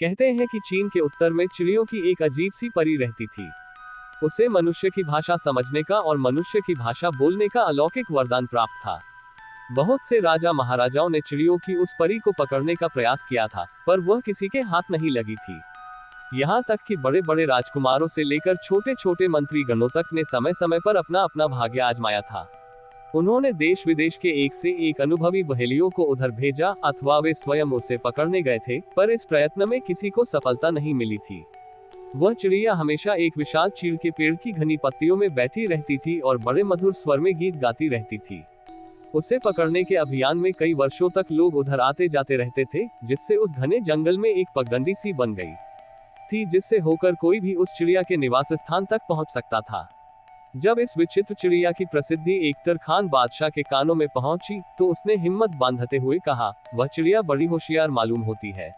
कहते हैं कि चीन के उत्तर में चिड़ियों की एक अजीब सी परी रहती थी। उसे मनुष्य की भाषा समझने का और मनुष्य की भाषा बोलने का अलौकिक वरदान प्राप्त था। बहुत से राजा महाराजाओं ने चिड़ियों की उस परी को पकड़ने का प्रयास किया था, पर वह किसी के हाथ नहीं लगी थी। यहाँ तक कि बड़े बड़े राजकुमारों से लेकर छोटे छोटे मंत्रीगणों तक ने समय समय पर अपना अपना भाग्य आजमाया था। उन्होंने देश विदेश के एक से एक अनुभवी बहेलियों को उधर भेजा, अथवा वे स्वयं उसे पकड़ने गए थे, पर इस प्रयत्न में किसी को सफलता नहीं मिली थी। वह चिड़िया हमेशा एक विशाल चीड़ के पेड़ की घनी पत्तियों में बैठी रहती थी और बड़े मधुर स्वर में गीत गाती रहती थी। उसे पकड़ने के अभियान में कई वर्षों तक लोग उधर आते जाते रहते थे, जिससे उस घने जंगल में एक पगडंडी सी बन गई थी, जिससे होकर कोई भी उस चिड़िया के निवास स्थान तक पहुंच सकता था। जब इस विचित्र चिड़िया की प्रसिद्धि एकतर खान बादशाह के कानों में पहुंची, तो उसने हिम्मत बांधते हुए कहा, वह चिड़िया बड़ी होशियार मालूम होती है।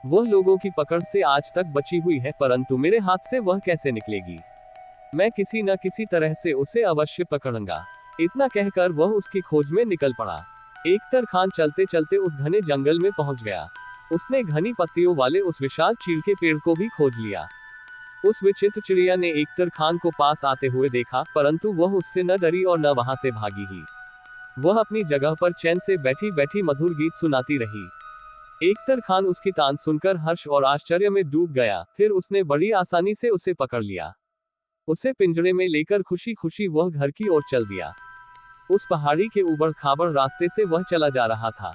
वह लोगों की पकड़ से आज तक बची हुई है, परंतु मेरे हाथ से वह कैसे निकलेगी? मैं किसी न किसी तरह से उसे अवश्य पकड़ूंगा। इतना कहकर वह उसकी खोज में निकल पड़ा। एकतर खान चलते चलते उस घने जंगल में पहुंच गया। उसने घनी पत्तियों वाले उस विशाल चीड़ के पेड़ को भी खोज लिया। उस विचित्र चिड़िया ने एकतर खान को पास आते हुए देखा, परंतु वह उससे न डरी और न वहां से भागी ही। वह अपनी जगह पर चैन से बैठी बैठी मधुर गीत सुनाती रही। एकतर खान उसकी तान सुनकर हर्ष और आश्चर्य में डूब गया। फिर उसने बड़ी आसानी से उसे पकड़ लिया। उसे पिंजरे में लेकर खुशी खुशी वह घर की ओर चल दिया। उस पहाड़ी के ऊबड़ खाबड़ रास्ते से वह चला जा रहा था।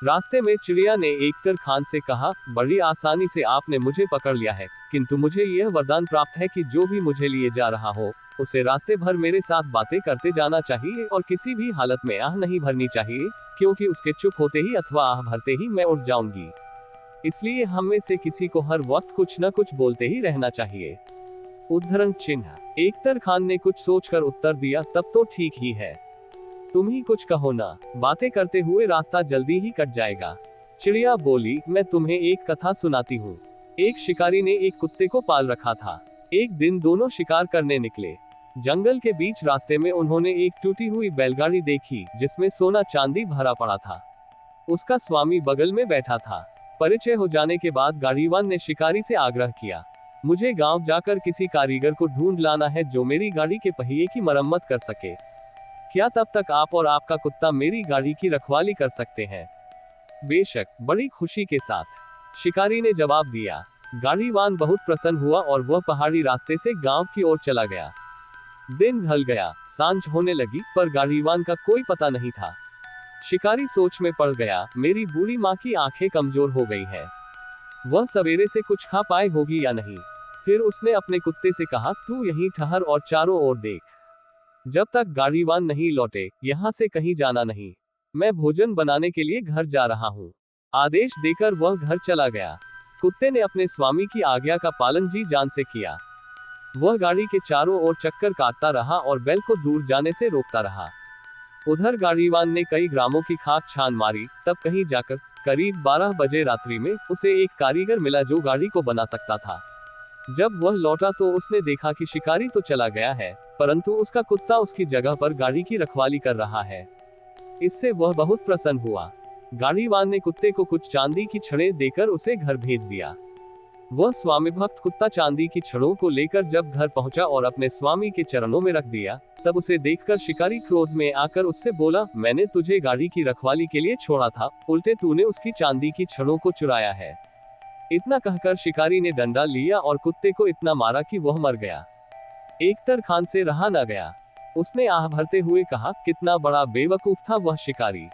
रास्ते में चिड़िया ने एकतर खान से कहा, बड़ी आसानी से आपने मुझे पकड़ लिया है, किंतु मुझे यह वरदान प्राप्त है कि जो भी मुझे लिए जा रहा हो, उसे रास्ते भर मेरे साथ बातें करते जाना चाहिए और किसी भी हालत में आह नहीं भरनी चाहिए, क्योंकि उसके चुप होते ही अथवा आह भरते ही मैं उठ जाऊंगी। इसलिए हम में से किसी को हर वक्त कुछ न कुछ बोलते ही रहना चाहिए। उद्धरण चिन्ह। एकतर खान ने कुछ सोचकर उत्तर दिया, तब तो ठीक ही है। तुम ही कुछ कहो ना, बातें करते हुए रास्ता जल्दी ही कट जाएगा। चिड़िया बोली, मैं तुम्हें एक कथा सुनाती हूँ। एक शिकारी ने एक कुत्ते को पाल रखा था। एक दिन दोनों शिकार करने निकले। जंगल के बीच रास्ते में उन्होंने एक टूटी हुई बैलगाड़ी देखी, जिसमें सोना चांदी भरा पड़ा था। उसका स्वामी बगल में बैठा था। परिचय हो जाने के बाद गाड़ीवान ने शिकारी से आग्रह किया, मुझे गांव जाकर किसी कारीगर को ढूंढ लाना है जो मेरी गाड़ी के पहिए की मरम्मत कर सके। क्या तब तक आप और आपका कुत्ता मेरी गाड़ी की रखवाली कर सकते हैं? बेशक, बड़ी खुशी के साथ, शिकारी ने जवाब दिया। गाड़ीवान बहुत प्रसन्न हुआ और वह पहाड़ी रास्ते से गांव की ओर चला गया। दिन ढल गया, सांझ होने लगी, पर गाड़ीवान का कोई पता नहीं था। शिकारी सोच में पड़ गया, मेरी बूढ़ी माँ की आंखें कमजोर हो गई है, वह सवेरे से कुछ खा पाई होगी या नहीं। फिर उसने अपने कुत्ते से कहा, तू यहीं ठहर और चारों ओर देख। जब तक गाड़ीवान नहीं लौटे, यहाँ से कहीं जाना नहीं। मैं भोजन बनाने के लिए घर जा रहा हूँ। आदेश देकर वह घर चला गया। कुत्ते ने अपने स्वामी की आज्ञा का पालन जी जान से किया। वह गाड़ी के चारों ओर चक्कर काटता रहा और बैल को दूर जाने से रोकता रहा। उधर गाड़ीवान ने कई ग्रामों की खाक छान मारी, तब कहीं जाकर करीब 12 बजे रात्रि में उसे एक कारीगर मिला जो गाड़ी को बना सकता था। जब वह लौटा तो उसने देखा कि शिकारी तो चला गया है, परंतु उसका कुत्ता उसकी जगह पर गाड़ी की रखवाली कर रहा है। इससे वह बहुत प्रसन्न हुआ। गाड़ीवान ने कुत्ते को कुछ चांदी की छड़ें देकर उसे घर भेज दिया। वह स्वामी भक्त कुत्ता चांदी की छड़ों को लेकर जब घर पहुंचा और अपने स्वामी के चरणों में रख दिया, तब उसे देखकर शिकारी क्रोध में आकर उससे बोला, मैंने तुझे गाड़ी की रखवाली के लिए छोड़ा था, उल्टे तूने उसकी चांदी की छड़ों को चुराया है। इतना कहकर शिकारी ने डंडा लिया और कुत्ते को इतना मारा कि वह मर गया। एकतर खान से रहा न गया। उसने आह भरते हुए कहा, कितना बड़ा बेवकूफ था वह शिकारी।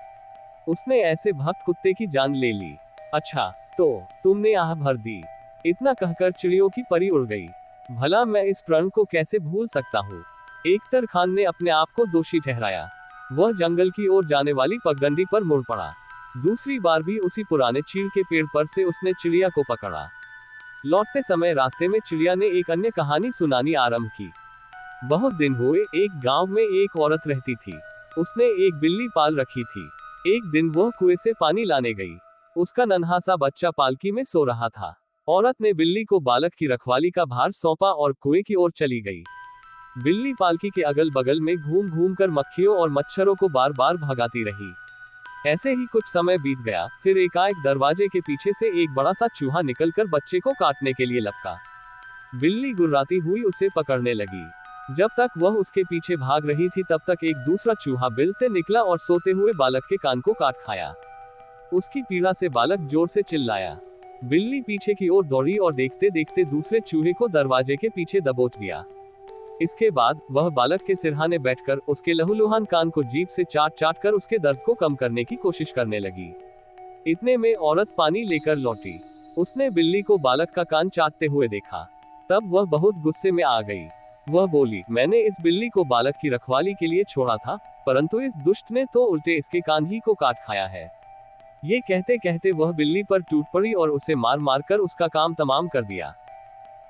उसने ऐसे भक्त कुत्ते की जान ले ली। अच्छा, तो तुमने आह भर दी। इतना कहकर चिड़ियों की परी उड़ गई। भला मैं इस प्रण को कैसे भूल सकता हूँ। एकतर खान ने अपने आप को दोषी ठहराया। वह जंगल की ओर जाने वाली पगडंडी पर मुड़ पड़ा। दूसरी बार भी उसी पुराने चीड़ के पेड़ पर से उसने चिड़िया को पकड़ा। लौटते समय रास्ते में चिड़िया ने एक अन्य कहानी सुनानी आरंभ की। बहुत दिन हुए, एक गांव में एक औरत रहती थी। उसने एक बिल्ली पाल रखी थी। एक दिन वह कुएं से पानी लाने गई। उसका नन्हा सा बच्चा पालकी में सो रहा था। औरत ने बिल्ली को बालक की रखवाली का भार सौंपा और कुएं की ओर चली गई। बिल्ली पालकी के अगल बगल में घूम घूम कर मक्खियों और मच्छरों को बार बार भगाती रही। ऐसे ही कुछ समय बीत गया, फिर एकाएक दरवाजे के पीछे से एक बड़ा सा चूहा निकलकर बच्चे को काटने के लिए लपका। बिल्ली गुर्राती हुई उसे पकड़ने लगी। जब तक वह उसके पीछे भाग रही थी तब तक एक दूसरा चूहा बिल से निकला और सोते हुए बालक के कान को काट खाया। उसकी पीड़ा से बालक जोर से चिल्लाया। बिल्ली पीछे की ओर दौड़ी और देखते देखते दूसरे चूहे को दरवाजे के पीछे दबोच दिया। इसके बाद वह बालक के सिरहाने बैठकर उसके लहूलुहान कान को जीभ से चाट चाट कर उसके दर्द को कम करने की कोशिश करने लगी। इतने में औरत पानी लेकर लौटी। उसने बिल्ली को बालक का कान चाटते हुए देखा। तब वह बहुत गुस्से में आ गई। वह बोली, मैंने इस बिल्ली को बालक की रखवाली के लिए छोड़ा था, परंतु इस दुष्ट ने तो उल्टे इसके कान ही को काट खाया है। ये कहते कहते वह बिल्ली पर टूट पड़ी और उसे मार मार कर उसका काम तमाम कर दिया।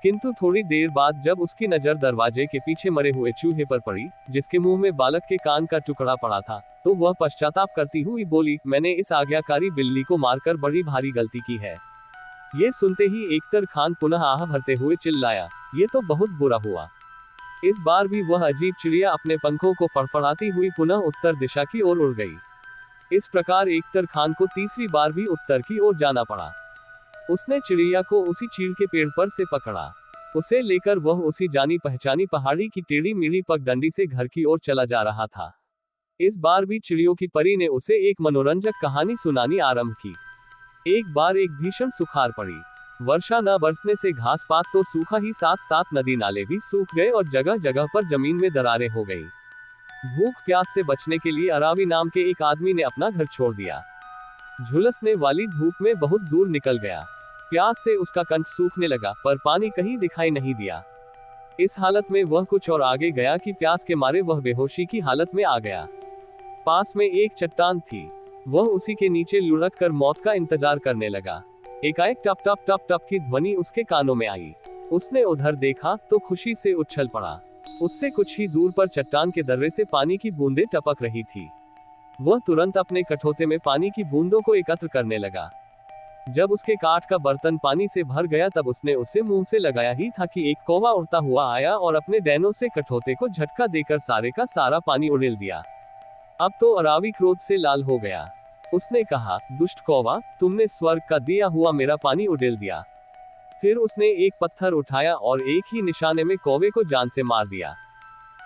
किंतु थोड़ी देर बाद जब उसकी नजर दरवाजे के पीछे मरे हुए चूहे पर पड़ी, जिसके मुंह में बालक के कान का टुकड़ा पड़ा था, तो वह पश्चाताप करती हुई बोली, मैंने इस आज्ञाकारी बिल्ली को मारकर बड़ी भारी गलती की है। ये सुनते ही एकतर खान पुनः आह भरते हुए चिल्लाया, ये तो बहुत बुरा हुआ। इस बार भी वह अजीब चिड़िया अपने पंखों को फड़फड़ाती हुई पुनः उत्तर दिशा की ओर उड़ गई। इस प्रकार एकतर खान को तीसरी बार भी उत्तर की ओर जाना पड़ा। उसने चिड़िया को उसी चीड़ के पेड़ पर से पकड़ा। उसे लेकर वह उसी जानी पहचानी पहाड़ी की टेढ़ी मेढ़ी पगडंडी से घर की ओर चला जा रहा था। इस बार भी चिड़ियों की परी ने उसे एक मनोरंजक कहानी सुनानी आरंभ की। एक बार एक भीषण सुखाड़ पड़ी। वर्षा न बरसने से घास पात तो सूखा ही, साथ साथ नदी नाले भी सूख गए और जगह जगह पर जमीन में दरारें हो गई। भूख प्यास से बचने के लिए अरावी नाम के एक आदमी ने अपना घर छोड़ दिया। झुलसने वाली धूप में बहुत दूर निकल गया। प्यास से उसका कंठ सूखने लगा, पर पानी कहीं दिखाई नहीं दिया। इस हालत में वह कुछ और आगे गया कि प्यास के मारे वह बेहोशी की हालत में आ गया। पास में एक चट्टान थी। वह उसी के नीचे लुढ़क कर मौत का इंतजार करने लगा। एकाएक टप टप टप टप की ध्वनि उसके कानों में आई। उसने उधर देखा तो खुशी से उछल पड़ा। उससे कुछ ही दूर पर चट्टान के दर्रे से पानी की बूंदें टपक रही थी। वह तुरंत अपने कठोते में पानी की बूंदों को एकत्र करने लगा। जब उसके काठ का बर्तन पानी से भर गया तब उसने उसे मुंह से लगाया ही था कि एक कौवा उड़ता हुआ आया और अपने डैनों से कठोते को झटका देकर सारे का सारा पानी उड़ेल दिया। अब तो अरावी क्रोध से लाल हो गया। उसने कहा, दुष्ट कौवा, तुमने स्वर्ग का दिया हुआ मेरा पानी उड़ेल दिया। फिर उसने एक पत्थर उठाया और एक ही निशाने में कौवे को जान से मार दिया।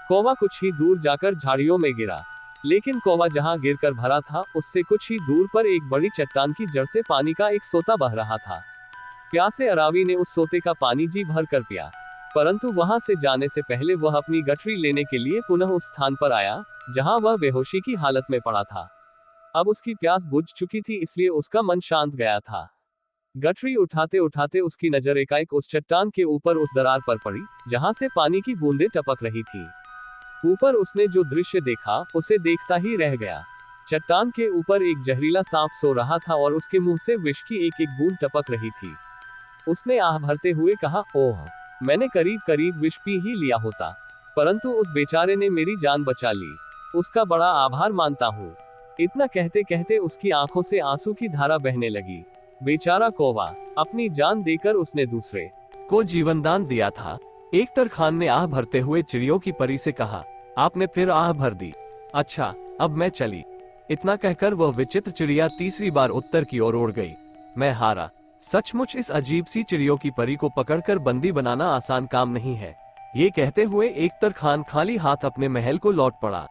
कौवा कुछ ही दूर जाकर झाड़ियों में गिरा, लेकिन कौवा जहां गिरकर भरा था उससे कुछ ही दूर पर एक बड़ी चट्टान की जड़ से पानी का एक सोता बह रहा था। प्यासे अरावी ने उस सोते का पानी जी भर कर पिया, परंतु वहां से जाने से पहले वह अपनी गठरी लेने के लिए पुनः उस स्थान पर आया जहां वह बेहोशी की हालत में पड़ा था। अब उसकी प्यास बुझ चुकी थी, इसलिए उसका मन शांत गया था। गठरी उठाते उठाते उसकी नजर एकाएक उस चट्टान के ऊपर उस दरार पर पड़ी जहां से पानी की बूंदें टपक रही थी। ऊपर उसने जो दृश्य देखा उसे देखता ही रह गया। चट्टान के ऊपर एक जहरीला सांप सो रहा था और उसके मुंह से विष की एक एक बूंद टपक रही थी। उसने आह भरते हुए कहा, ओह, मैंने करीब करीब विष पी ही लिया होता, परंतु उस बेचारे ने मेरी जान बचा ली। उसका बड़ा आभार मानता हूँ। इतना कहते कहते उसकी आंखों से आंसू की धारा बहने लगी। बेचारा कौवा, अपनी जान देकर उसने दूसरे को जीवन दान दिया था। एकतर खान ने आह भरते हुए चिड़ियों की परी से कहा, आपने फिर आह भर दी। अच्छा, अब मैं चली। इतना कहकर वह विचित्र चिड़िया तीसरी बार उत्तर की ओर उड़ गई। मैं हारा। सचमुच इस अजीब सी चिड़ियों की परी को पकड़कर बंदी बनाना आसान काम नहीं है। ये कहते हुए एकतर खान खाली हाथ अपने महल को लौट पड़ा।